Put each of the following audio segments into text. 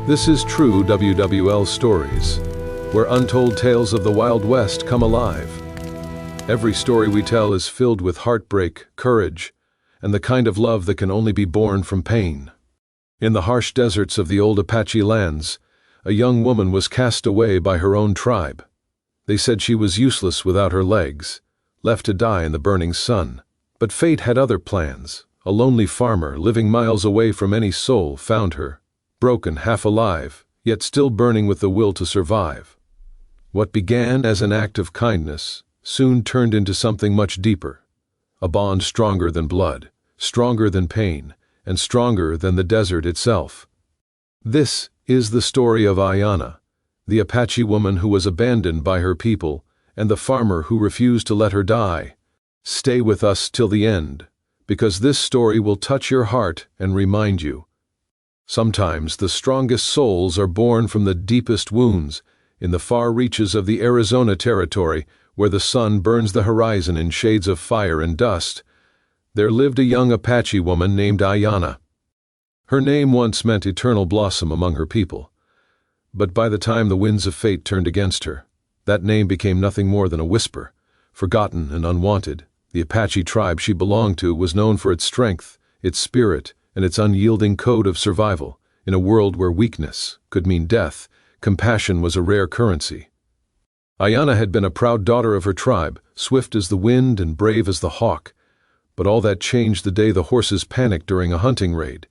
This is true WWL Stories, where untold tales of the Wild West come alive. Every story we tell is filled with heartbreak, courage, and the kind of love that can only be born from pain. In the harsh deserts of the old Apache lands, a young woman was cast away by her own tribe. They said she was useless without her legs, left to die in the burning sun. But fate had other plans. A lonely farmer living miles away from any soul found her, broken, half alive, yet still burning with the will to survive. What began as an act of kindness soon turned into something much deeper, a bond stronger than blood, stronger than pain, and stronger than the desert itself. This is the story of Aiyana, the Apache woman who was abandoned by her people, and the farmer who refused to let her die. Stay with us till the end, because this story will touch your heart and remind you. Sometimes the strongest souls are born from the deepest wounds, in the far reaches of the Arizona territory, where the sun burns the horizon in shades of fire and dust. There lived a young Apache woman named Aiyana. Her name once meant eternal blossom among her people. But by the time the winds of fate turned against her, that name became nothing more than a whisper, forgotten and unwanted. The Apache tribe she belonged to was known for its strength, its spirit, and its unyielding code of survival. In a world where weakness could mean death, compassion was a rare currency. Aiyana had been a proud daughter of her tribe, swift as the wind and brave as the hawk. But all that changed the day the horses panicked during a hunting raid.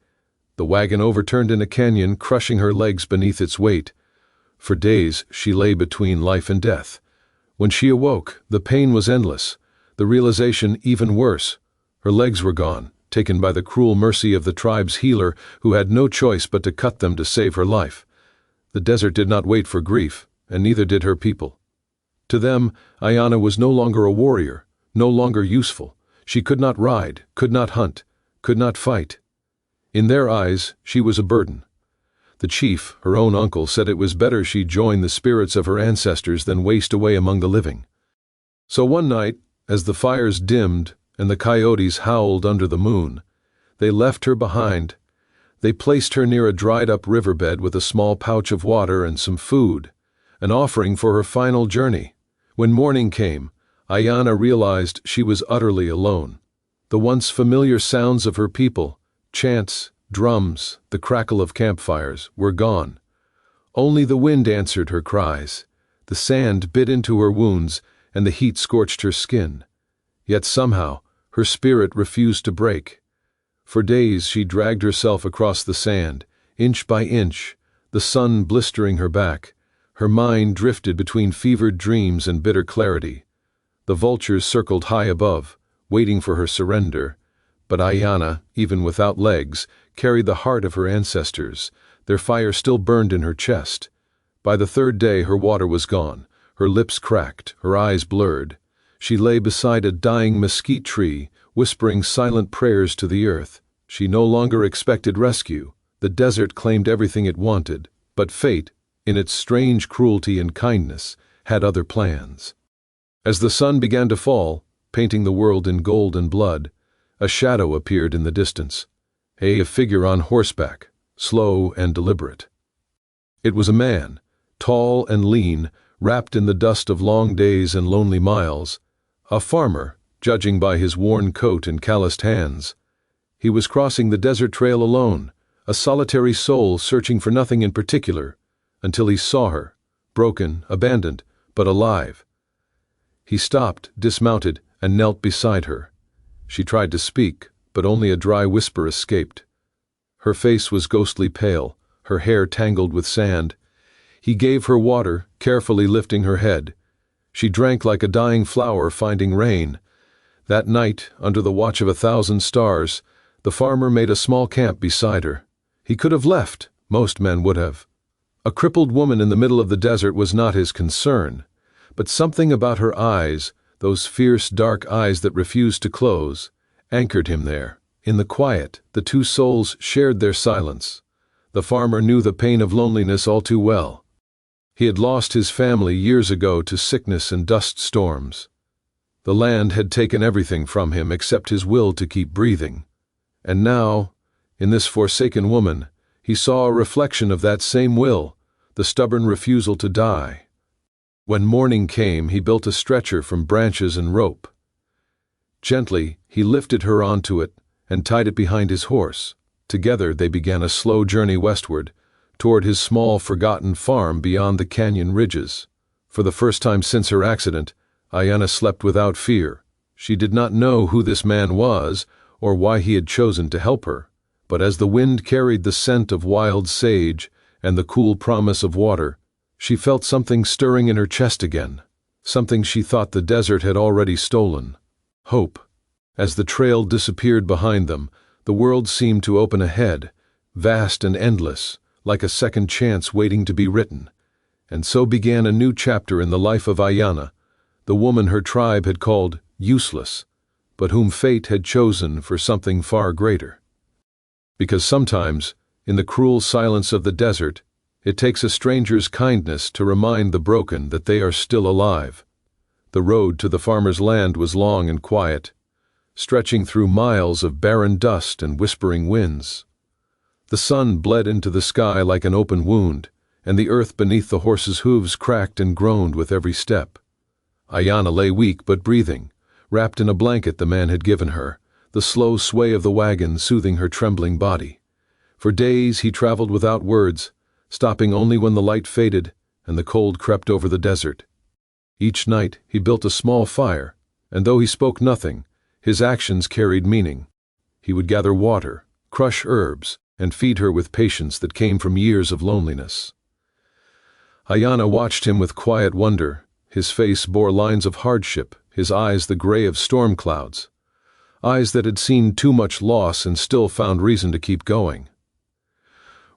The wagon overturned in a canyon, crushing her legs beneath its weight. For days she lay between life and death. When she awoke, the pain was endless, the realization even worse. Her legs were gone, taken by the cruel mercy of the tribe's healer, who had no choice but to cut them to save her life. The desert did not wait for grief, and neither did her people. To them, Aiyana was no longer a warrior, no longer useful. She could not ride, could not hunt, could not fight. In their eyes, she was a burden. The chief, her own uncle, said it was better she join the spirits of her ancestors than waste away among the living. So one night, as the fires dimmed and the coyotes howled under the moon, they left her behind. They placed her near a dried-up riverbed with a small pouch of water and some food, an offering for her final journey. When morning came, Aiyana realized she was utterly alone. The once familiar sounds of her people, chants, drums, the crackle of campfires, were gone. Only the wind answered her cries. The sand bit into her wounds, and the heat scorched her skin. Yet somehow, her spirit refused to break. For days she dragged herself across the sand, inch by inch, the sun blistering her back. Her mind drifted between fevered dreams and bitter clarity. The vultures circled high above, waiting for her surrender. But Aiyana, even without legs, carried the heart of her ancestors. Their fire still burned in her chest. By the third day her water was gone, her lips cracked, her eyes blurred. She lay beside a dying mesquite tree, whispering silent prayers to the earth. She no longer expected rescue. The desert claimed everything it wanted, but fate, in its strange cruelty and kindness, had other plans. As the sun began to fall, painting the world in gold and blood, a shadow appeared in the distance, a figure on horseback, slow and deliberate. It was a man, tall and lean, wrapped in the dust of long days and lonely miles, a farmer, judging by his worn coat and calloused hands. He was crossing the desert trail alone, a solitary soul searching for nothing in particular, until he saw her, broken, abandoned, but alive. He stopped, dismounted, and knelt beside her. She tried to speak, but only a dry whisper escaped. Her face was ghostly pale, her hair tangled with sand. He gave her water, carefully lifting her head. She drank like a dying flower finding rain. That night, under the watch of 1,000 stars, the farmer made a small camp beside her. He could have left, most men would have. A crippled woman in the middle of the desert was not his concern, but something about her eyes, those fierce, dark eyes that refused to close, anchored him there. In the quiet, the two souls shared their silence. The farmer knew the pain of loneliness all too well. He had lost his family years ago to sickness and dust storms. The land had taken everything from him except his will to keep breathing. And now, in this forsaken woman, he saw a reflection of that same will, the stubborn refusal to die. When morning came, he built a stretcher from branches and rope. Gently, he lifted her onto it and tied it behind his horse. Together they began a slow journey westward, toward his small, forgotten farm beyond the canyon ridges. For the first time since her accident, Aiyana slept without fear. She did not know who this man was or why he had chosen to help her, but as the wind carried the scent of wild sage and the cool promise of water, she felt something stirring in her chest again, something she thought the desert had already stolen. Hope. As the trail disappeared behind them, the world seemed to open ahead, vast and endless, like a second chance waiting to be written. And so began a new chapter in the life of Aiyana, the woman her tribe had called useless, but whom fate had chosen for something far greater. Because sometimes, in the cruel silence of the desert, it takes a stranger's kindness to remind the broken that they are still alive. The road to the farmer's land was long and quiet, stretching through miles of barren dust and whispering winds. The sun bled into the sky like an open wound, and the earth beneath the horses' hooves cracked and groaned with every step. Aiyana lay weak but breathing, wrapped in a blanket the man had given her, the slow sway of the wagon soothing her trembling body. For days he traveled without words, stopping only when the light faded and the cold crept over the desert. Each night he built a small fire, and though he spoke nothing, his actions carried meaning. He would gather water, crush herbs, and feed her with patience that came from years of loneliness. Aiyana watched him with quiet wonder. His face bore lines of hardship, his eyes the gray of storm clouds, eyes that had seen too much loss and still found reason to keep going.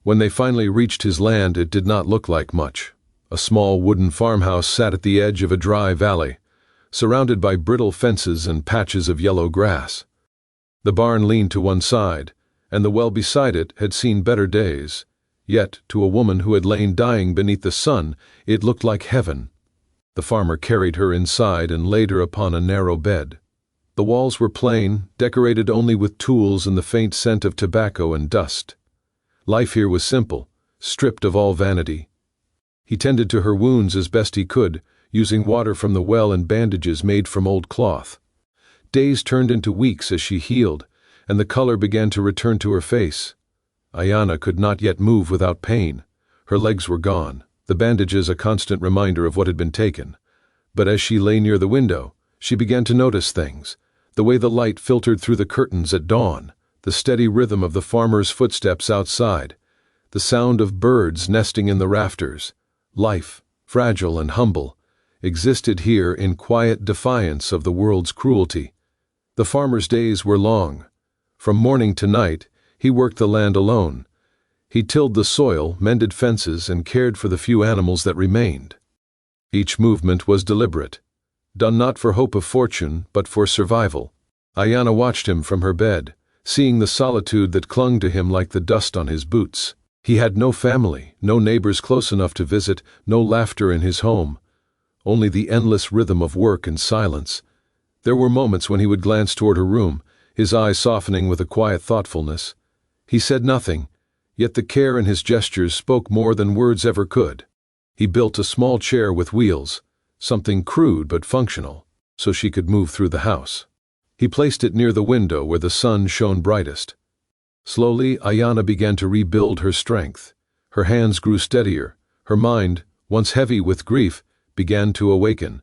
When they finally reached his land, it did not look like much. A small wooden farmhouse sat at the edge of a dry valley, surrounded by brittle fences and patches of yellow grass. The barn leaned to one side, and the well beside it had seen better days. Yet, to a woman who had lain dying beneath the sun, it looked like heaven. The farmer carried her inside and laid her upon a narrow bed. The walls were plain, decorated only with tools and the faint scent of tobacco and dust. Life here was simple, stripped of all vanity. He tended to her wounds as best he could, using water from the well and bandages made from old cloth. Days turned into weeks as she healed, and the color began to return to her face. Aiyana could not yet move without pain. Her legs were gone, the bandages a constant reminder of what had been taken. But as she lay near the window, she began to notice things, the way the light filtered through the curtains at dawn, the steady rhythm of the farmer's footsteps outside, the sound of birds nesting in the rafters. Life, fragile and humble, existed here in quiet defiance of the world's cruelty. The farmer's days were long. From morning to night, he worked the land alone. He tilled the soil, mended fences, and cared for the few animals that remained. Each movement was deliberate, done not for hope of fortune, but for survival. Aiyana watched him from her bed, seeing the solitude that clung to him like the dust on his boots. He had no family, no neighbors close enough to visit, no laughter in his home, only the endless rhythm of work and silence. There were moments when he would glance toward her room, his eyes softening with a quiet thoughtfulness. He said nothing, yet the care in his gestures spoke more than words ever could. He built a small chair with wheels, something crude but functional, so she could move through the house. He placed it near the window where the sun shone brightest. Slowly, Aiyana began to rebuild her strength. Her hands grew steadier. Her mind, once heavy with grief, began to awaken.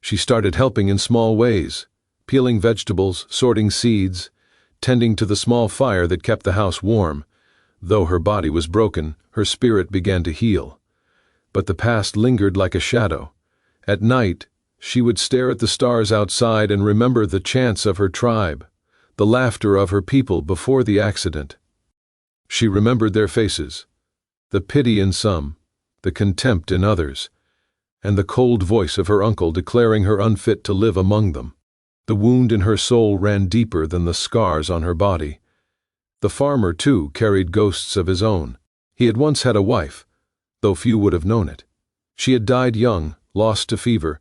She started helping in small ways, peeling vegetables, sorting seeds, tending to the small fire that kept the house warm. Though her body was broken, her spirit began to heal. But the past lingered like a shadow. At night, she would stare at the stars outside and remember the chants of her tribe, the laughter of her people before the accident. She remembered their faces, the pity in some, the contempt in others, and the cold voice of her uncle declaring her unfit to live among them. The wound in her soul ran deeper than the scars on her body. The farmer, too, carried ghosts of his own. He had once had a wife, though few would have known it. She had died young, lost to fever,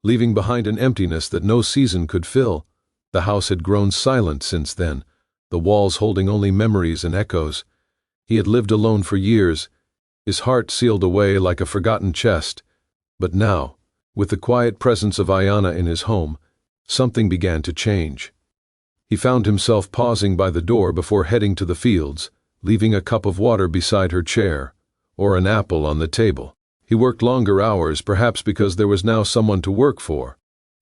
leaving behind an emptiness that no season could fill. The house had grown silent since then, the walls holding only memories and echoes. He had lived alone for years, his heart sealed away like a forgotten chest. But now, with the quiet presence of Aiyana in his home, something began to change. He found himself pausing by the door before heading to the fields, leaving a cup of water beside her chair, or an apple on the table. He worked longer hours, perhaps because there was now someone to work for,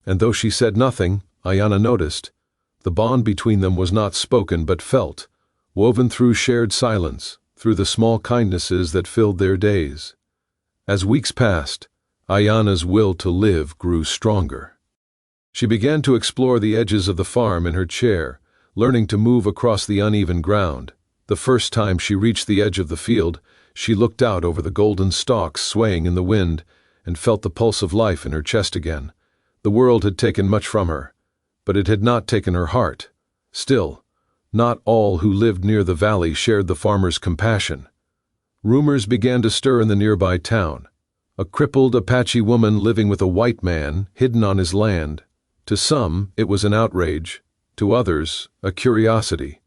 and though she said nothing, Aiyana noticed. The bond between them was not spoken but felt, woven through shared silence, through the small kindnesses that filled their days. As weeks passed, Aiyana's will to live grew stronger. She began to explore the edges of the farm in her chair, learning to move across the uneven ground. The first time she reached the edge of the field, she looked out over the golden stalks swaying in the wind and felt the pulse of life in her chest again. The world had taken much from her, but it had not taken her heart. Still, not all who lived near the valley shared the farmer's compassion. Rumors began to stir in the nearby town. A crippled Apache woman living with a white man, hidden on his land. To some, it was an outrage. To others, a curiosity.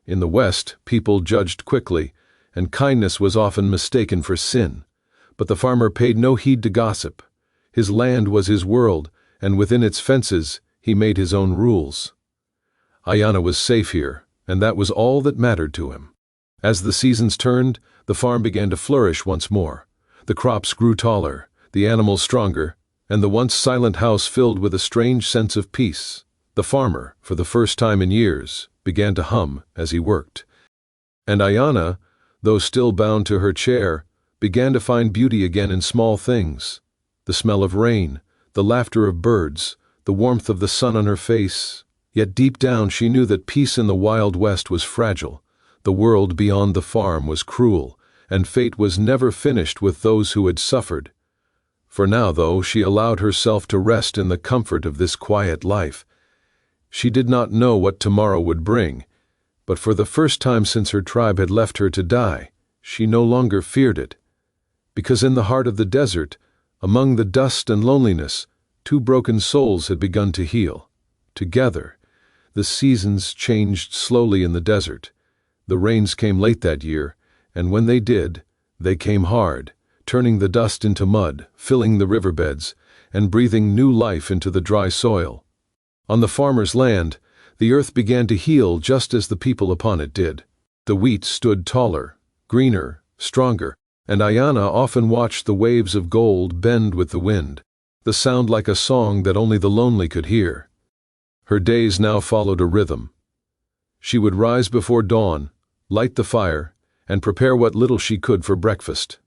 In the West, people judged quickly, and kindness was often mistaken for sin. But the farmer paid no heed to gossip. His land was his world, and within its fences, he made his own rules. Aiyana was safe here, and that was all that mattered to him. As the seasons turned, the farm began to flourish once more. The crops grew taller, the animals stronger, and the once silent house filled with a strange sense of peace. The farmer, for the first time in years, began to hum as he worked. And Aiyana, though still bound to her chair, began to find beauty again in small things. The smell of rain, the laughter of birds, the warmth of the sun on her face. Yet deep down she knew that peace in the Wild West was fragile. The world beyond the farm was cruel, and fate was never finished with those who had suffered. For now, though, she allowed herself to rest in the comfort of this quiet life. She did not know what tomorrow would bring, but for the first time since her tribe had left her to die, she no longer feared it. Because in the heart of the desert, among the dust and loneliness, two broken souls had begun to heal. Together, the seasons changed slowly in the desert. The rains came late that year, and when they did, they came hard, turning the dust into mud, filling the riverbeds, and breathing new life into the dry soil. On the farmer's land, the earth began to heal just as the people upon it did. The wheat stood taller, greener, stronger, and Aiyana often watched the waves of gold bend with the wind, the sound like a song that only the lonely could hear. Her days now followed a rhythm. She would rise before dawn, light the fire, and prepare what little she could for breakfast.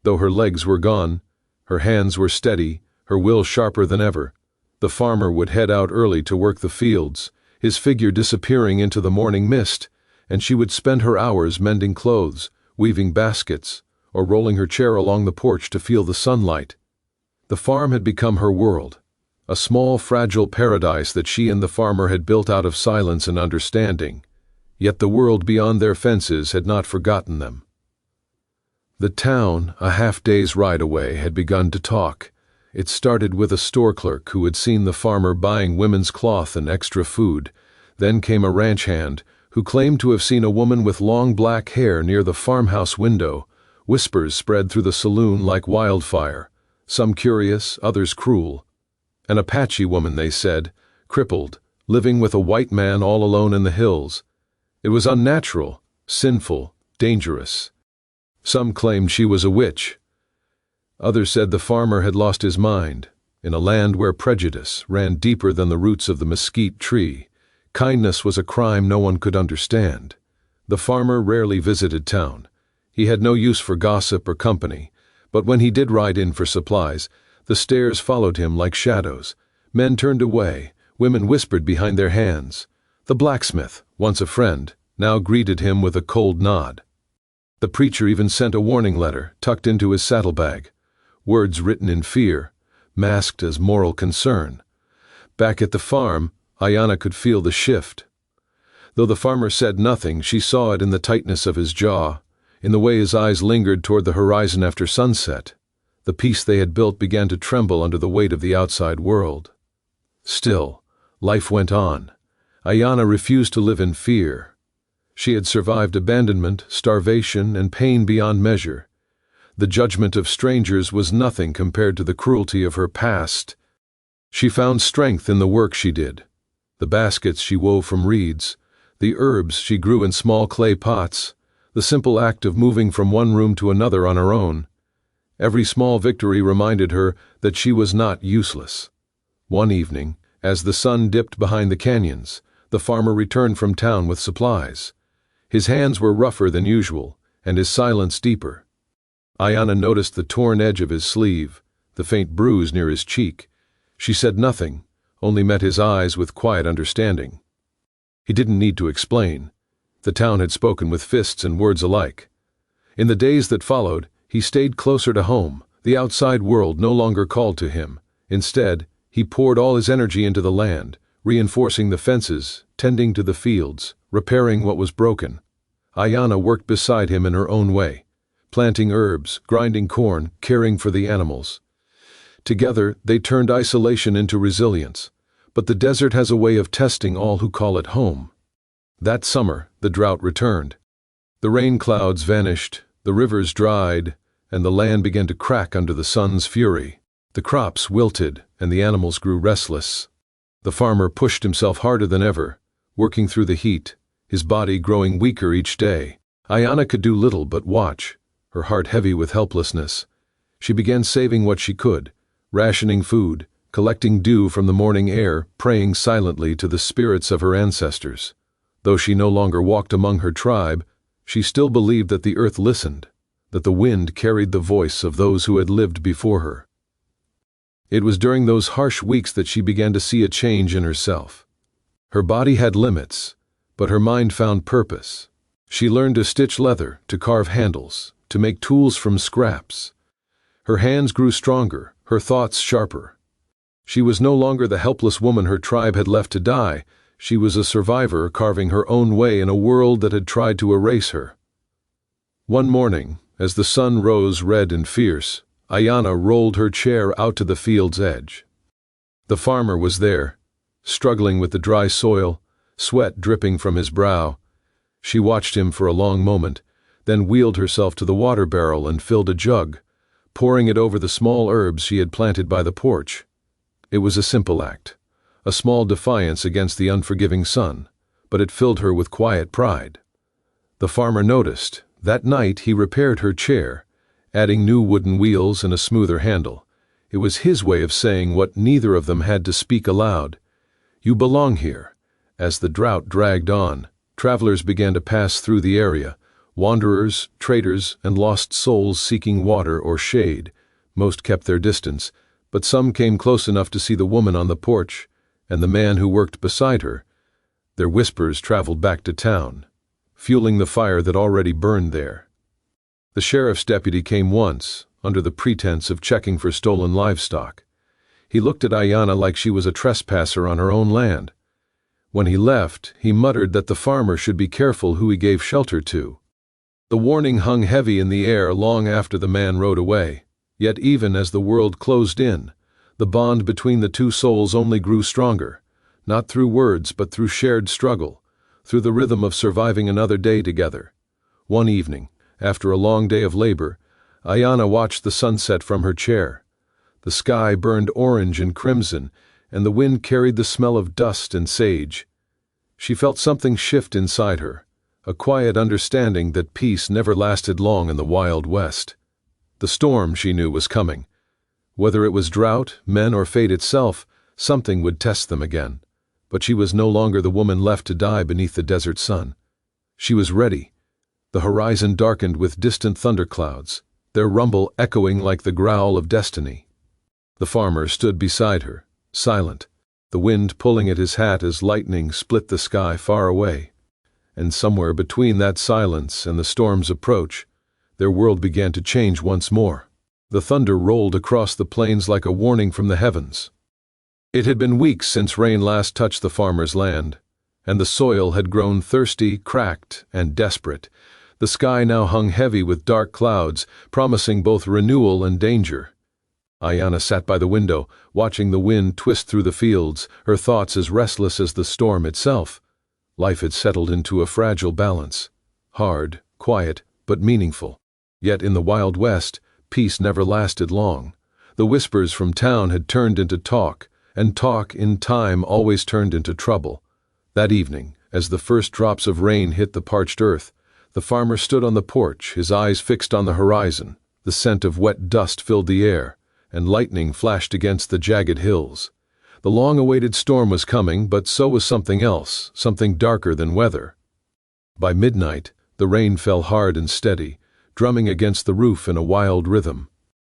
Though her legs were gone, her hands were steady, her will sharper than ever. The farmer would head out early to work the fields, his figure disappearing into the morning mist, and she would spend her hours mending clothes, weaving baskets, or rolling her chair along the porch to feel the sunlight. The farm had become her world, a small, fragile paradise that she and the farmer had built out of silence and understanding. Yet the world beyond their fences had not forgotten them. The town, a half-day's ride away, had begun to talk. It started with a store clerk who had seen the farmer buying women's cloth and extra food. Then came a ranch hand who claimed to have seen a woman with long black hair near the farmhouse window. Whispers spread through the saloon like wildfire, some curious, others cruel. An Apache woman, they said, crippled, living with a white man all alone in the hills. It was unnatural, sinful, dangerous. Some claimed she was a witch. Others said the farmer had lost his mind. In a land where prejudice ran deeper than the roots of the mesquite tree, kindness was a crime no one could understand. The farmer rarely visited town. He had no use for gossip or company, but when he did ride in for supplies, the stares followed him like shadows. Men turned away, women whispered behind their hands. The blacksmith, once a friend, now greeted him with a cold nod. The preacher even sent a warning letter tucked into his saddlebag, words written in fear, masked as moral concern. Back at the farm, Aiyana could feel the shift. Though the farmer said nothing, she saw it in the tightness of his jaw, in the way his eyes lingered toward the horizon after sunset. The peace they had built began to tremble under the weight of the outside world. Still, life went on. Aiyana refused to live in fear. She had survived abandonment, starvation, and pain beyond measure. The judgment of strangers was nothing compared to the cruelty of her past. She found strength in the work she did, the baskets she wove from reeds, the herbs she grew in small clay pots, the simple act of moving from one room to another on her own. Every small victory reminded her that she was not useless. One evening, as the sun dipped behind the canyons, the farmer returned from town with supplies. His hands were rougher than usual, and his silence deeper. Aiyana noticed the torn edge of his sleeve, the faint bruise near his cheek. She said nothing, only met his eyes with quiet understanding. He didn't need to explain. The town had spoken with fists and words alike. In the days that followed, he stayed closer to home. The outside world no longer called to him. Instead, he poured all his energy into the land, reinforcing the fences, tending to the fields, repairing what was broken. Aiyana worked beside him in her own way, planting herbs, grinding corn, caring for the animals. Together, they turned isolation into resilience. But the desert has a way of testing all who call it home. That summer, the drought returned. The rain clouds vanished, the rivers dried, and the land began to crack under the sun's fury. The crops wilted, and the animals grew restless. The farmer pushed himself harder than ever, working through the heat, his body growing weaker each day. Aiyana could do little but watch, her heart heavy with helplessness. She began saving what she could, rationing food, collecting dew from the morning air, praying silently to the spirits of her ancestors. Though she no longer walked among her tribe, she still believed that the earth listened, that the wind carried the voice of those who had lived before her. It was during those harsh weeks that she began to see a change in herself. Her body had limits, but her mind found purpose. She learned to stitch leather, to carve handles, to make tools from scraps. Her hands grew stronger, her thoughts sharper. She was no longer the helpless woman her tribe had left to die. She was a survivor carving her own way in a world that had tried to erase her. One morning, as the sun rose red and fierce, Aiyana rolled her chair out to the field's edge. The farmer was there, struggling with the dry soil, sweat dripping from his brow. She watched him for a long moment, then wheeled herself to the water barrel and filled a jug, pouring it over the small herbs she had planted by the porch. It was a simple act, a small defiance against the unforgiving sun, but it filled her with quiet pride. The farmer noticed. That night he repaired her chair, adding new wooden wheels and a smoother handle. It was his way of saying what neither of them had to speak aloud. "You belong here." As the drought dragged on, travelers began to pass through the area, wanderers, traders, and lost souls seeking water or shade. Most kept their distance, but some came close enough to see the woman on the porch and the man who worked beside her. Their whispers traveled back to town, fueling the fire that already burned there. The sheriff's deputy came once, under the pretense of checking for stolen livestock. He looked at Aiyana like she was a trespasser on her own land. When he left, he muttered that the farmer should be careful who he gave shelter to. The warning hung heavy in the air long after the man rode away. Yet even as the world closed in, the bond between the two souls only grew stronger, not through words but through shared struggle, through the rhythm of surviving another day together. One evening, after a long day of labor, Aiyana watched the sunset from her chair. The sky burned orange and crimson, and the wind carried the smell of dust and sage. She felt something shift inside her, a quiet understanding that peace never lasted long in the Wild West. The storm, she knew, was coming. Whether it was drought, men, or fate itself, something would test them again. But she was no longer the woman left to die beneath the desert sun. She was ready. The horizon darkened with distant thunderclouds, their rumble echoing like the growl of destiny. The farmer stood beside her, silent, the wind pulling at his hat as lightning split the sky far away. And somewhere between that silence and the storm's approach, their world began to change once more. The thunder rolled across the plains like a warning from the heavens. It had been weeks since rain last touched the farmer's land, and the soil had grown thirsty, cracked, and desperate. The sky now hung heavy with dark clouds, promising both renewal and danger. Aiyana sat by the window, watching the wind twist through the fields, her thoughts as restless as the storm itself. Life had settled into a fragile balance. Hard, quiet, but meaningful. Yet in the Wild West, peace never lasted long. The whispers from town had turned into talk, and talk, in time, always turned into trouble. That evening, as the first drops of rain hit the parched earth, the farmer stood on the porch, his eyes fixed on the horizon. The scent of wet dust filled the air, and lightning flashed against the jagged hills. The long-awaited storm was coming, but so was something else, something darker than weather. By midnight, the rain fell hard and steady, drumming against the roof in a wild rhythm.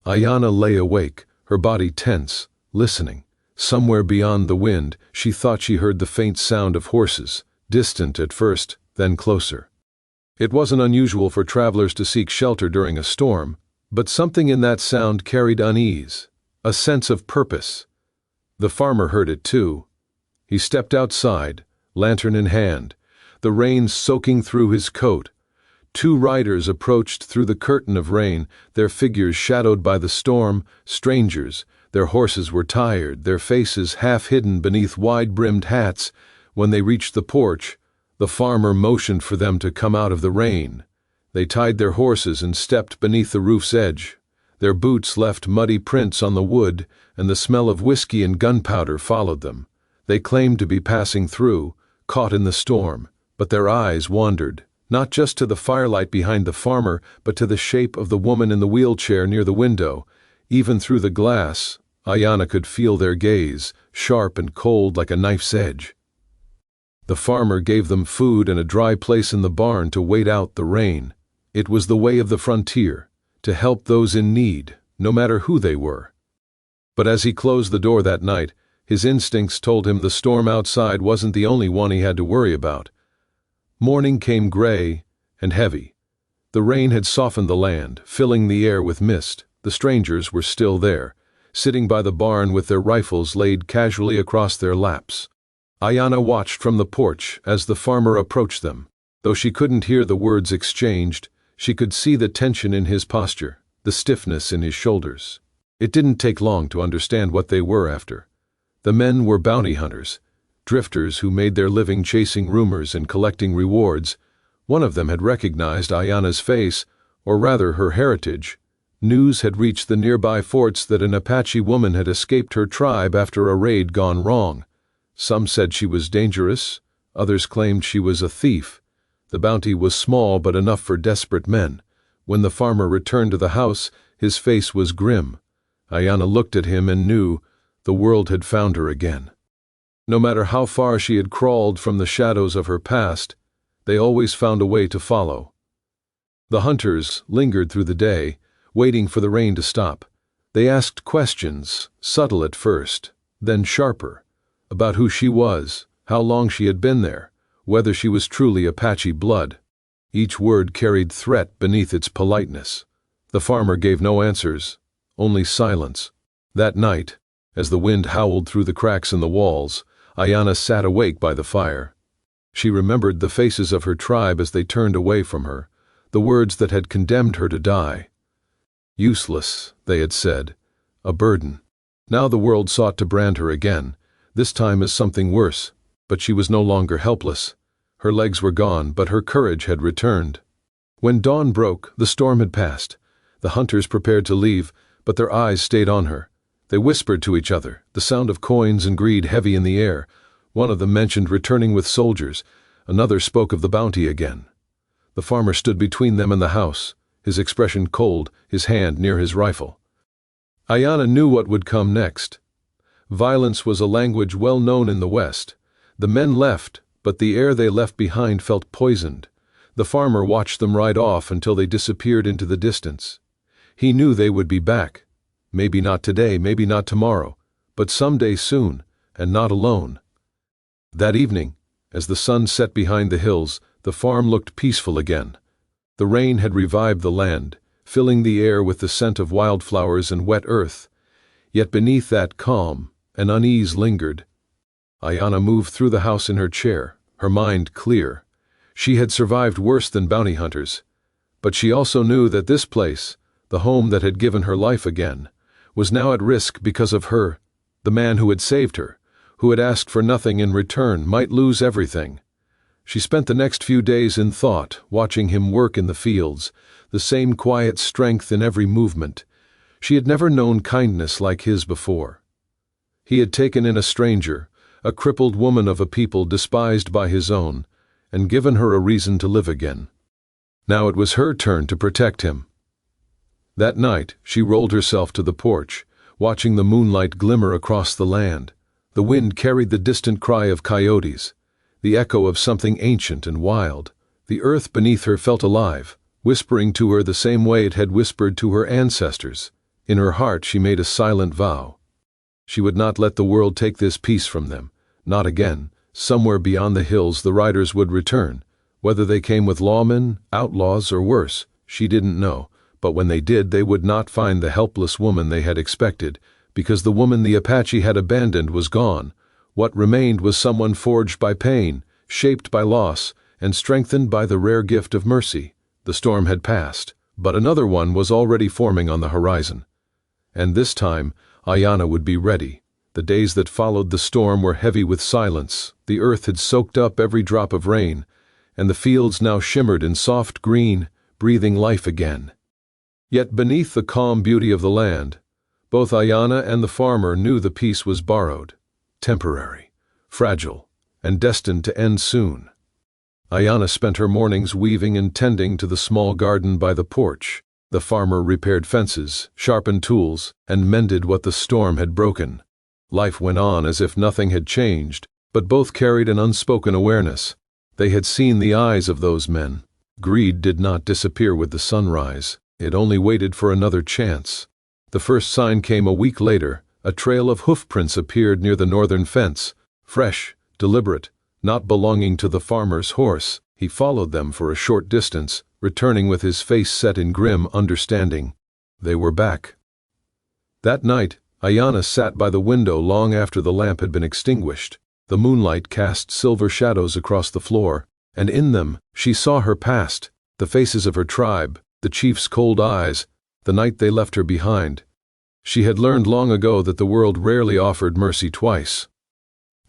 Aiyana lay awake, her body tense, listening. Somewhere beyond the wind, she thought she heard the faint sound of horses, distant at first, then closer. It wasn't unusual for travelers to seek shelter during a storm, but something in that sound carried unease, a sense of purpose. The farmer heard it too. He stepped outside, lantern in hand, the rain soaking through his coat. Two riders approached through the curtain of rain, their figures shadowed by the storm, strangers. Their horses were tired, their faces half hidden beneath wide-brimmed hats. When they reached the porch, the farmer motioned for them to come out of the rain. They tied their horses and stepped beneath the roof's edge. Their boots left muddy prints on the wood, and the smell of whiskey and gunpowder followed them. They claimed to be passing through, caught in the storm, but their eyes wandered, not just to the firelight behind the farmer, but to the shape of the woman in the wheelchair near the window. Even through the glass, Aiyana could feel their gaze, sharp and cold like a knife's edge. The farmer gave them food and a dry place in the barn to wait out the rain. It was the way of the frontier, to help those in need, no matter who they were. But as he closed the door that night, his instincts told him the storm outside wasn't the only one he had to worry about. Morning came gray and heavy. The rain had softened the land, filling the air with mist. The strangers were still there, sitting by the barn with their rifles laid casually across their laps. Aiyana watched from the porch as the farmer approached them. Though she couldn't hear the words exchanged, she could see the tension in his posture, the stiffness in his shoulders. It didn't take long to understand what they were after. The men were bounty hunters, drifters who made their living chasing rumors and collecting rewards. One of them had recognized Aiyana's face, or rather her heritage. News had reached the nearby forts that an Apache woman had escaped her tribe after a raid gone wrong. Some said she was dangerous, others claimed she was a thief. The bounty was small but enough for desperate men. When the farmer returned to the house, his face was grim. Aiyana looked at him and knew the world had found her again. No matter how far she had crawled from the shadows of her past, they always found a way to follow. The hunters lingered through the day, waiting for the rain to stop. They asked questions, subtle at first, then sharper, about who she was, how long she had been there, whether she was truly Apache blood. Each word carried threat beneath its politeness. The farmer gave no answers, only silence. That night, as the wind howled through the cracks in the walls, Aiyana sat awake by the fire. She remembered the faces of her tribe as they turned away from her, the words that had condemned her to die. Useless, they had said, a burden. Now the world sought to brand her again, this time as something worse, but she was no longer helpless. Her legs were gone, but her courage had returned. When dawn broke, the storm had passed. The hunters prepared to leave, but their eyes stayed on her. They whispered to each other, the sound of coins and greed heavy in the air. One of them mentioned returning with soldiers. Another spoke of the bounty again. The farmer stood between them and the house, his expression cold, his hand near his rifle. Aiyana knew what would come next. Violence was a language well known in the West. The men left, but the air they left behind felt poisoned. The farmer watched them ride off until they disappeared into the distance. He knew they would be back. Maybe not today, maybe not tomorrow, but someday soon, and not alone. That evening, as the sun set behind the hills, the farm looked peaceful again. The rain had revived the land, filling the air with the scent of wildflowers and wet earth. Yet beneath that calm, an unease lingered. Aiyana moved through the house in her chair, her mind clear. She had survived worse than bounty hunters, but she also knew that this place, the home that had given her life again, was now at risk because of her. The man who had saved her, who had asked for nothing in return, might lose everything. She spent the next few days in thought, watching him work in the fields, the same quiet strength in every movement. She had never known kindness like his before. He had taken in a stranger, a crippled woman of a people despised by his own, and given her a reason to live again. Now it was her turn to protect him. That night, she rolled herself to the porch, watching the moonlight glimmer across the land. The wind carried the distant cry of coyotes, the echo of something ancient and wild. The earth beneath her felt alive, whispering to her the same way it had whispered to her ancestors. In her heart she made a silent vow. She would not let the world take this peace from them. Not again. Somewhere beyond the hills the riders would return. Whether they came with lawmen, outlaws, or worse, she didn't know. But when they did, they would not find the helpless woman they had expected, because the woman the Apache had abandoned was gone. What remained was someone forged by pain, shaped by loss, and strengthened by the rare gift of mercy. The storm had passed, but another one was already forming on the horizon. And this time, Aiyana would be ready. The days that followed the storm were heavy with silence. The earth had soaked up every drop of rain, and the fields now shimmered in soft green, breathing life again. Yet beneath the calm beauty of the land, both Aiyana and the farmer knew the peace was borrowed, temporary, fragile, and destined to end soon. Aiyana spent her mornings weaving and tending to the small garden by the porch. The farmer repaired fences, sharpened tools, and mended what the storm had broken. Life went on as if nothing had changed, but both carried an unspoken awareness. They had seen the eyes of those men. Greed did not disappear with the sunrise. It only waited for another chance. The first sign came a week later. A trail of hoofprints appeared near the northern fence. Fresh, deliberate, not belonging to the farmer's horse. He followed them for a short distance, returning with his face set in grim understanding. They were back. That night, Aiyana sat by the window long after the lamp had been extinguished. The moonlight cast silver shadows across the floor, and in them she saw her past, the faces of her tribe, the chief's cold eyes, the night they left her behind. She had learned long ago that the world rarely offered mercy twice.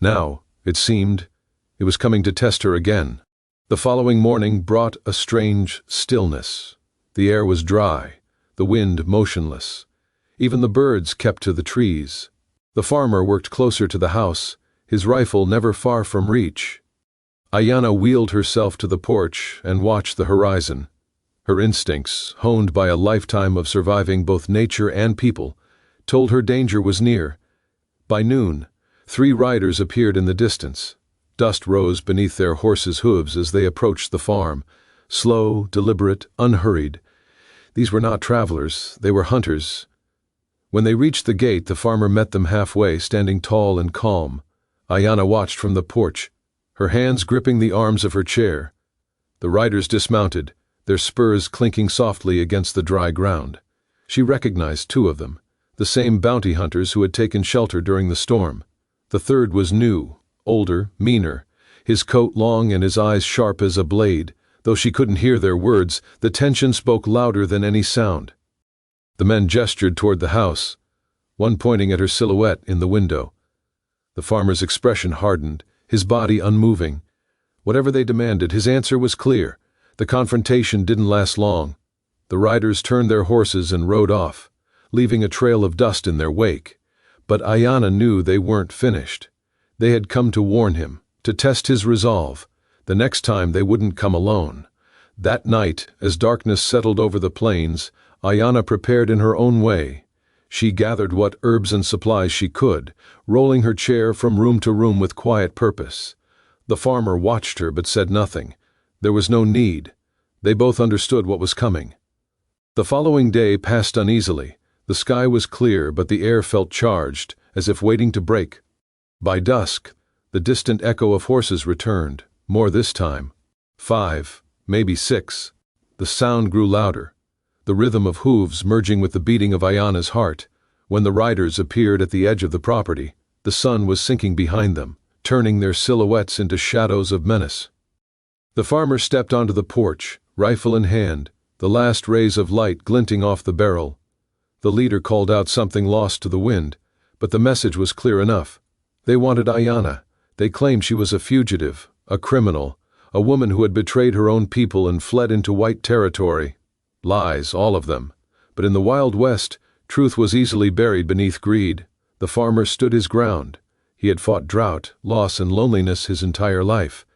Now, it seemed, it was coming to test her again. The following morning brought a strange stillness. The air was dry, the wind motionless. Even the birds kept to the trees. The farmer worked closer to the house, his rifle never far from reach. Aiyana wheeled herself to the porch and watched the horizon. Her instincts, honed by a lifetime of surviving both nature and people, told her danger was near. By noon, 3 riders appeared in the distance. Dust rose beneath their horses' hooves as they approached the farm, slow, deliberate, unhurried. These were not travelers, they were hunters. When they reached the gate, the farmer met them halfway, standing tall and calm. Aiyana watched from the porch, her hands gripping the arms of her chair. The riders dismounted, their spurs clinking softly against the dry ground. She recognized 2 of them, the same bounty hunters who had taken shelter during the storm. The third was new, older, meaner, his coat long and his eyes sharp as a blade. Though she couldn't hear their words, the tension spoke louder than any sound. The men gestured toward the house, one pointing at her silhouette in the window. The farmer's expression hardened, his body unmoving. Whatever they demanded, his answer was clear. The confrontation didn't last long. The riders turned their horses and rode off, leaving a trail of dust in their wake. But Aiyana knew they weren't finished. They had come to warn him, to test his resolve. The next time they wouldn't come alone. That night, as darkness settled over the plains, Aiyana prepared in her own way. She gathered what herbs and supplies she could, rolling her chair from room to room with quiet purpose. The farmer watched her but said nothing. There was no need. They both understood what was coming. The following day passed uneasily. The sky was clear, but the air felt charged, as if waiting to break. By dusk, the distant echo of horses returned, more this time. 5, maybe 6. The sound grew louder, the rhythm of hooves merging with the beating of Aiyana's heart. When the riders appeared at the edge of the property, the sun was sinking behind them, turning their silhouettes into shadows of menace. The farmer stepped onto the porch, rifle in hand, the last rays of light glinting off the barrel. The leader called out something lost to the wind, but the message was clear enough. They wanted Aiyana. They claimed she was a fugitive, a criminal, A woman who had betrayed her own people and fled into white territory. Lies, all of them. But in the Wild West, truth was easily buried beneath greed. The farmer stood his ground. He had fought drought, loss, and loneliness his entire life.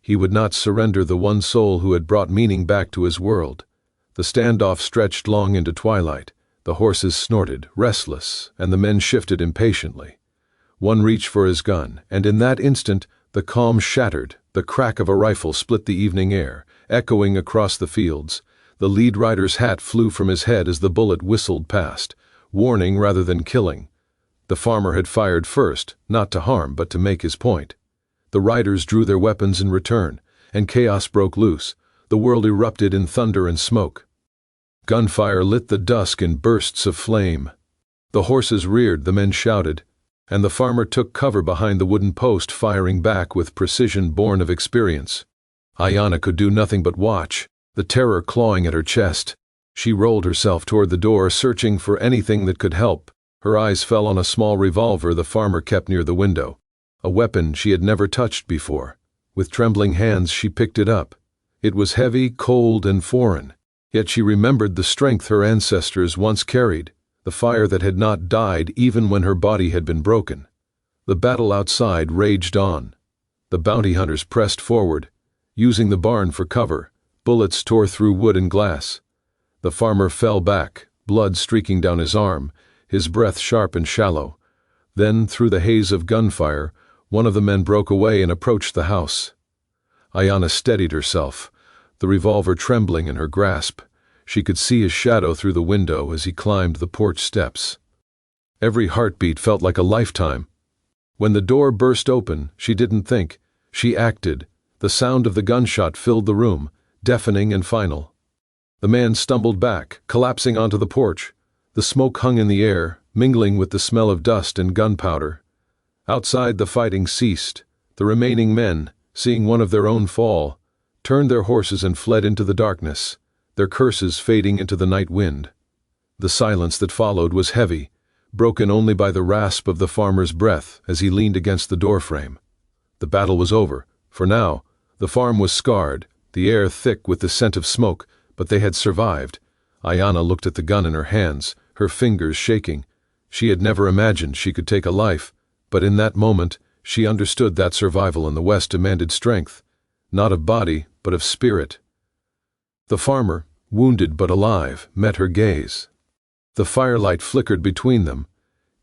He would not surrender the one soul who had brought meaning back to his world. The standoff stretched long into twilight. The horses snorted, restless, and the men shifted impatiently. One reached for his gun, and in that instant, the calm shattered. The crack of a rifle split the evening air, echoing across the fields. The lead rider's hat flew from his head as the bullet whistled past, warning rather than killing. The farmer had fired first, not to harm but to make his point. The riders drew their weapons in return, and chaos broke loose. The world erupted in thunder and smoke. Gunfire lit the dusk in bursts of flame. The horses reared, the men shouted, and the farmer took cover behind the wooden post, firing back with precision born of experience. Aiyana could do nothing but watch, the terror clawing at her chest. She rolled herself toward the door, searching for anything that could help. Her eyes fell on a small revolver the farmer kept near the window, a weapon she had never touched before. With trembling hands she picked it up. It was heavy, cold, and foreign, yet she remembered the strength her ancestors once carried, the fire that had not died even when her body had been broken. The battle outside raged on. The bounty hunters pressed forward, using the barn for cover. Bullets tore through wood and glass. The farmer fell back, blood streaking down his arm, his breath sharp and shallow. Then, through the haze of gunfire, one of the men broke away and approached the house. Aiyana steadied herself, the revolver trembling in her grasp. She could see his shadow through the window as he climbed the porch steps. Every heartbeat felt like a lifetime. When the door burst open, she didn't think. She acted. The sound of the gunshot filled the room, deafening and final. The man stumbled back, collapsing onto the porch. The smoke hung in the air, mingling with the smell of dust and gunpowder. Outside, the fighting ceased. The remaining men, seeing one of their own fall, turned their horses and fled into the darkness, their curses fading into the night wind. The silence that followed was heavy, broken only by the rasp of the farmer's breath as he leaned against the doorframe. The battle was over, for now. The farm was scarred, the air thick with the scent of smoke, but they had survived. Aiyana looked at the gun in her hands, her fingers shaking. She had never imagined she could take a life, but in that moment, she understood that survival in the West demanded strength, not of body, but of spirit. The farmer, wounded but alive, met her gaze. The firelight flickered between them,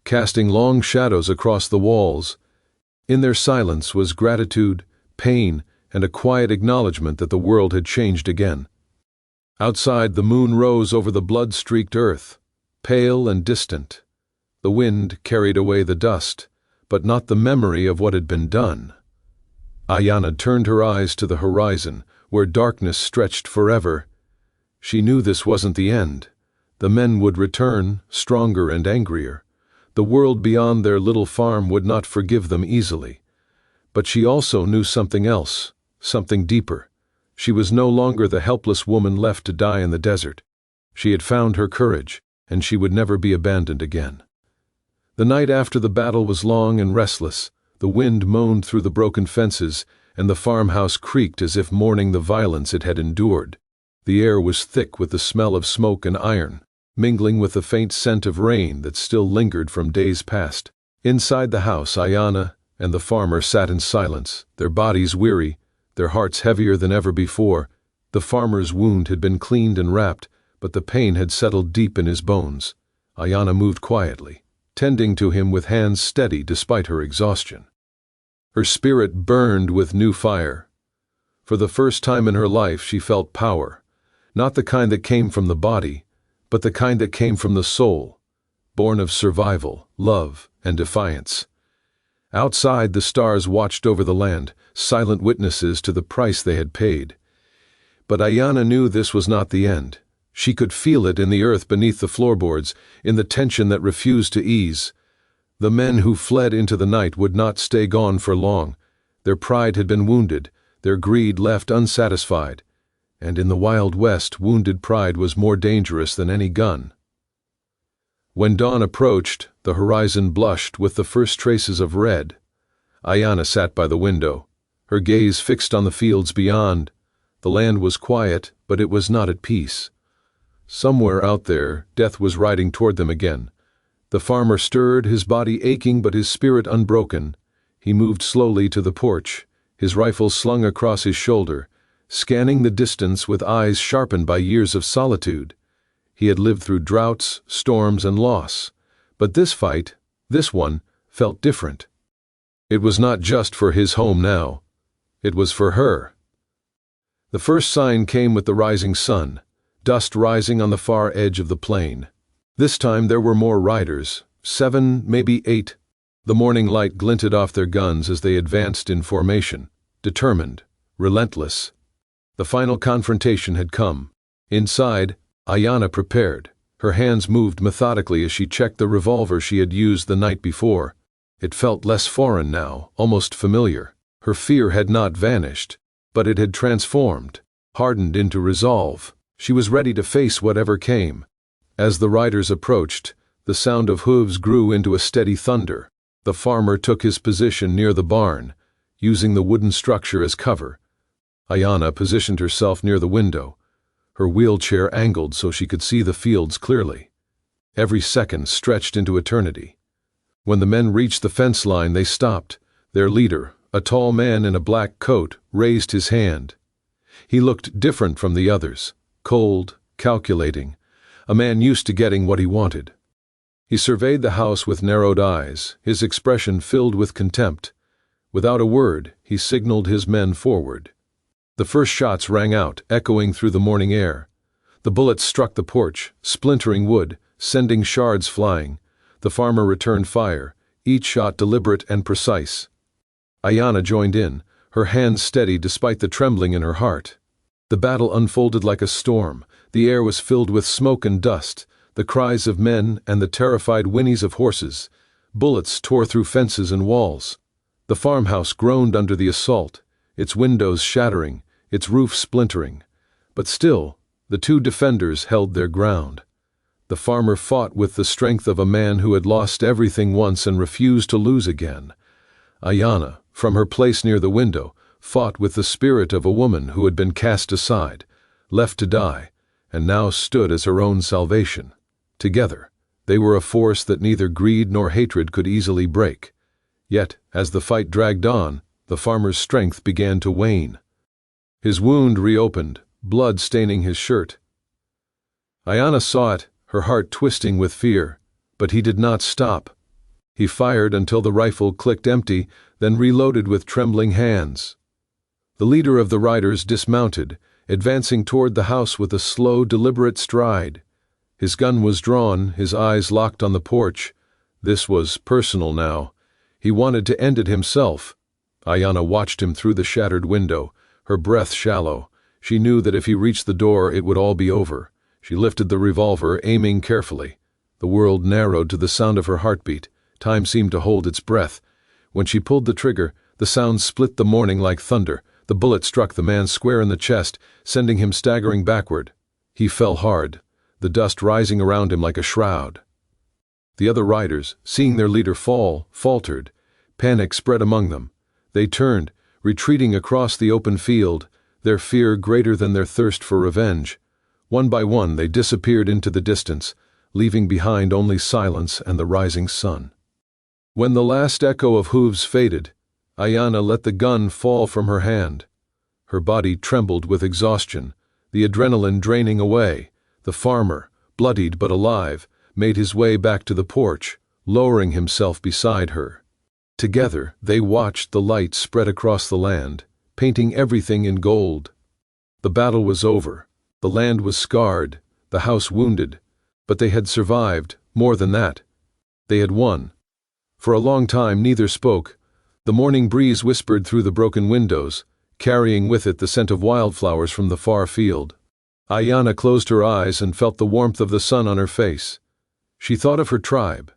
casting long shadows across the walls. In their silence was gratitude, pain, and a quiet acknowledgement that the world had changed again. Outside, the moon rose over the blood-streaked earth, pale and distant. The wind carried away the dust, but not the memory of what had been done. Aiyana turned her eyes to the horizon, where darkness stretched forever. She knew this wasn't the end. The men would return, stronger and angrier. The world beyond their little farm would not forgive them easily. But she also knew something else, something deeper. She was no longer the helpless woman left to die in the desert. She had found her courage, and she would never be abandoned again. The night after the battle was long and restless. The wind moaned through the broken fences, and the farmhouse creaked as if mourning the violence it had endured. The air was thick with the smell of smoke and iron, mingling with the faint scent of rain that still lingered from days past. Inside the house, Aiyana and the farmer sat in silence, their bodies weary, their hearts heavier than ever before. The farmer's wound had been cleaned and wrapped, but the pain had settled deep in his bones. Aiyana moved quietly, tending to him with hands steady despite her exhaustion. Her spirit burned with new fire. For the first time in her life she felt power, not the kind that came from the body, but the kind that came from the soul, born of survival, love, and defiance. Outside, the stars watched over the land, silent witnesses to the price they had paid. But Aiyana knew this was not the end. She could feel it in the earth beneath the floorboards, in the tension that refused to ease. The men who fled into the night would not stay gone for long. Their pride had been wounded, their greed left unsatisfied. And in the Wild West, wounded pride was more dangerous than any gun. When dawn approached, the horizon blushed with the first traces of red. Aiyana sat by the window. her gaze fixed on the fields beyond. The land was quiet, but it was not at peace. Somewhere out there, death was riding toward them again. The farmer stirred, his body aching but his spirit unbroken. He moved slowly to the porch, his rifle slung across his shoulder, scanning the distance with eyes sharpened by years of solitude. He had lived through droughts, storms, and loss. But this fight, this one, felt different. It was not just for his home now. It was for her. The first sign came with the rising sun, dust rising on the far edge of the plain. This time there were more riders, 7, maybe 8. The morning light glinted off their guns as they advanced in formation, determined, relentless. The final confrontation had come. Inside, Aiyana prepared. Her hands moved methodically as she checked the revolver she had used the night before. It felt less foreign now, almost familiar. Her fear had not vanished, but it had transformed, hardened into resolve. She was ready to face whatever came. As the riders approached, the sound of hooves grew into a steady thunder. The farmer took his position near the barn, using the wooden structure as cover. Aiyana positioned herself near the window, her wheelchair angled so she could see the fields clearly. Every second stretched into eternity. When the men reached the fence line, they stopped. Their leader, a tall man in a black coat, raised his hand. He looked different from the others, cold, calculating, a man used to getting what he wanted. He surveyed the house with narrowed eyes, his expression filled with contempt. Without a word, he signaled his men forward. The first shots rang out, echoing through the morning air. The bullets struck the porch, splintering wood, sending shards flying. The farmer returned fire, each shot deliberate and precise. Aiyana joined in, her hands steady despite the trembling in her heart. The battle unfolded like a storm. The air was filled with smoke and dust, the cries of men and the terrified whinnies of horses. Bullets tore through fences and walls. The farmhouse groaned under the assault, its windows shattering, its roof splintering. But still, the two defenders held their ground. The farmer fought with the strength of a man who had lost everything once and refused to lose again. Aiyana, from her place near the window, fought with the spirit of a woman who had been cast aside, left to die, and now stood as her own salvation. Together, they were a force that neither greed nor hatred could easily break. Yet, as the fight dragged on, the farmer's strength began to wane. His wound reopened, blood staining his shirt. Aiyana saw it, her heart twisting with fear, but he did not stop. He fired until the rifle clicked empty, then reloaded with trembling hands. The leader of the riders dismounted, advancing toward the house with a slow, deliberate stride. His gun was drawn, his eyes locked on the porch. This was personal now. He wanted to end it himself. Aiyana watched him through the shattered window, her breath shallow. She knew that if he reached the door, it would all be over. She lifted the revolver, aiming carefully. The world narrowed to the sound of her heartbeat. Time seemed to hold its breath. When she pulled the trigger, the sound split the morning like thunder. The bullet struck the man square in the chest, sending him staggering backward. He fell hard, the dust rising around him like a shroud. The other riders, seeing their leader fall, faltered. Panic spread among them. They turned, retreating across the open field, their fear greater than their thirst for revenge. One by one they disappeared into the distance, leaving behind only silence and the rising sun. When the last echo of hooves faded, Aiyana let the gun fall from her hand. Her body trembled with exhaustion, the adrenaline draining away. The farmer, bloodied but alive, made his way back to the porch, lowering himself beside her. Together, they watched the light spread across the land, painting everything in gold. The battle was over. The land was scarred, the house wounded, but they had survived. More than that, they had won. For a long time neither spoke. The morning breeze whispered through the broken windows, carrying with it the scent of wildflowers from the far field. Aiyana closed her eyes and felt the warmth of the sun on her face. She thought of her tribe,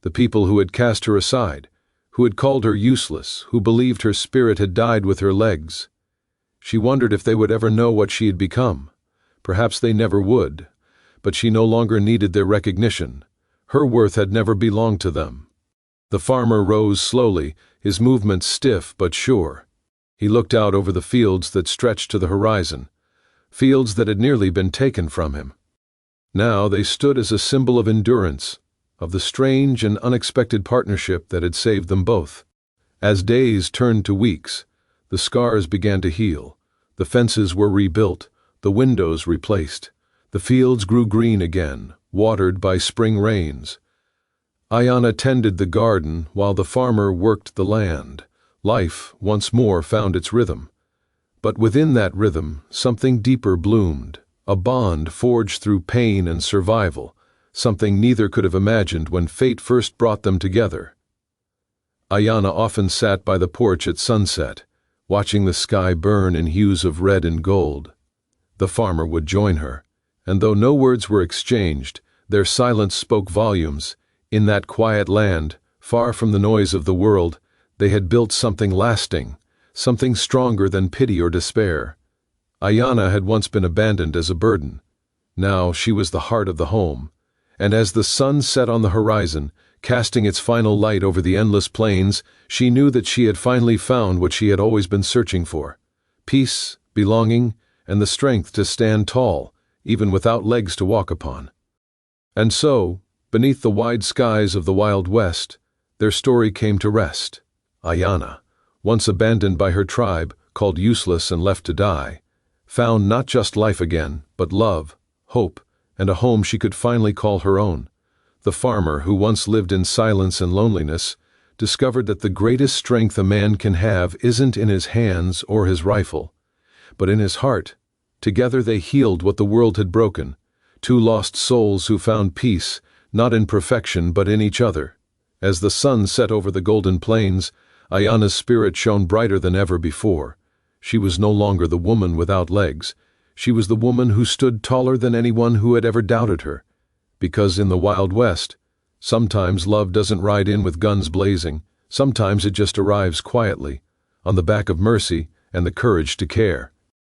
the people who had cast her aside, who had called her useless, who believed her spirit had died with her legs. She wondered if they would ever know what she had become. Perhaps they never would, but she no longer needed their recognition. Her worth had never belonged to them. The farmer rose slowly, his movements stiff but sure. He looked out over the fields that stretched to the horizon, fields that had nearly been taken from him. Now they stood as a symbol of endurance, of the strange and unexpected partnership that had saved them both. As days turned to weeks, the scars began to heal, the fences were rebuilt, the windows replaced, the fields grew green again, watered by spring rains. Aiyana tended the garden while the farmer worked the land. Life once more found its rhythm. But within that rhythm, something deeper bloomed, a bond forged through pain and survival, something neither could have imagined when fate first brought them together. Aiyana often sat by the porch at sunset, watching the sky burn in hues of red and gold. The farmer would join her, and though no words were exchanged, their silence spoke volumes. In that quiet land, far from the noise of the world, they had built something lasting, something stronger than pity or despair. Aiyana had once been abandoned as a burden. Now she was the heart of the home, and as the sun set on the horizon, casting its final light over the endless plains, she knew that she had finally found what she had always been searching for: peace, belonging, and the strength to stand tall, even without legs to walk upon. And so, beneath the wide skies of the Wild West, their story came to rest. Aiyana, once abandoned by her tribe, called useless and left to die, found not just life again, but love, hope, and a home she could finally call her own. The farmer, who once lived in silence and loneliness, discovered that the greatest strength a man can have isn't in his hands or his rifle, but in his heart. Together they healed what the world had broken, two lost souls who found peace, not in perfection but in each other. As the sun set over the golden plains, Aiyana's spirit shone brighter than ever before. She was no longer the woman without legs. She was the woman who stood taller than anyone who had ever doubted her. Because in the Wild West, sometimes love doesn't ride in with guns blazing. Sometimes it just arrives quietly, on the back of mercy and the courage to care.